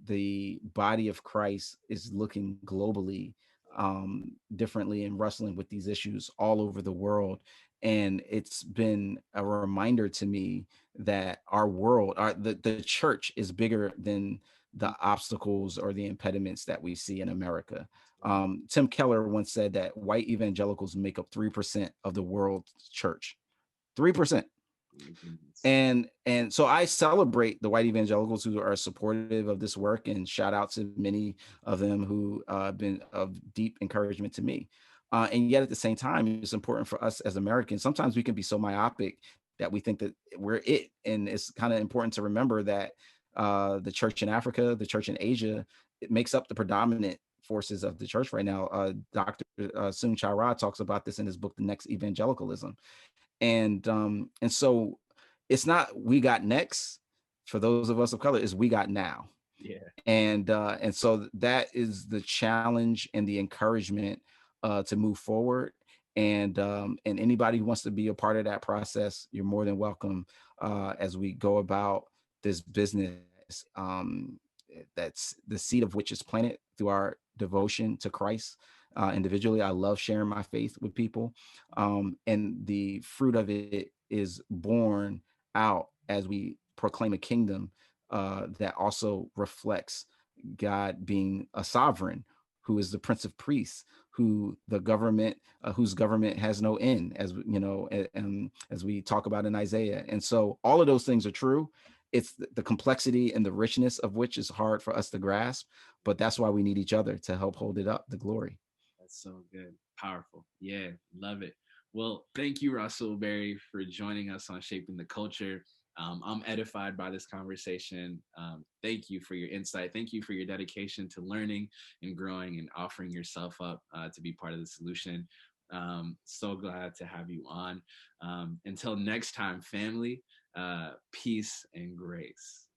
the body of Christ is looking globally differently and wrestling with these issues all over the world. And it's been a reminder to me that our world, the church, is bigger than mm, the obstacles or the impediments that we see in America. right. Tim Keller once said that white evangelicals make up 3% of the world's church. 3%. My goodness. And so I celebrate the white evangelicals who are supportive of this work, and shout out to many of them who have been of deep encouragement to me. And yet at the same time, it's important for us as Americans. Sometimes we can be so myopic that we think that we're it. And it's kind of important to remember that the church in Africa, the church in Asia, it makes up the predominant forces of the church right now. Dr. Soong Chai Ra talks about this in his book, The Next Evangelicalism. And so it's not we got next for those of us of color, is we got now. Yeah. And so that is the challenge and the encouragement to move forward. And anybody who wants to be a part of that process, you're more than welcome as we go about this business, that's the seed of which is planted through our devotion to Christ. Individually, I love sharing my faith with people, and the fruit of it is born out as we proclaim a kingdom that also reflects God being a sovereign, who is the Prince of Priests, whose government has no end, as as we talk about in Isaiah. And so all of those things are true. It's the complexity and the richness of which is hard for us to grasp, but that's why we need each other to help hold it up, the glory. That's so good. Powerful. Yeah, love it. Well, thank you, Russell Berry, for joining us on Shaping the Culture. I'm edified by this conversation. Thank you for your insight. Thank you for your dedication to learning and growing and offering yourself up to be part of the solution. So glad to have you on. Until next time, family, peace and grace.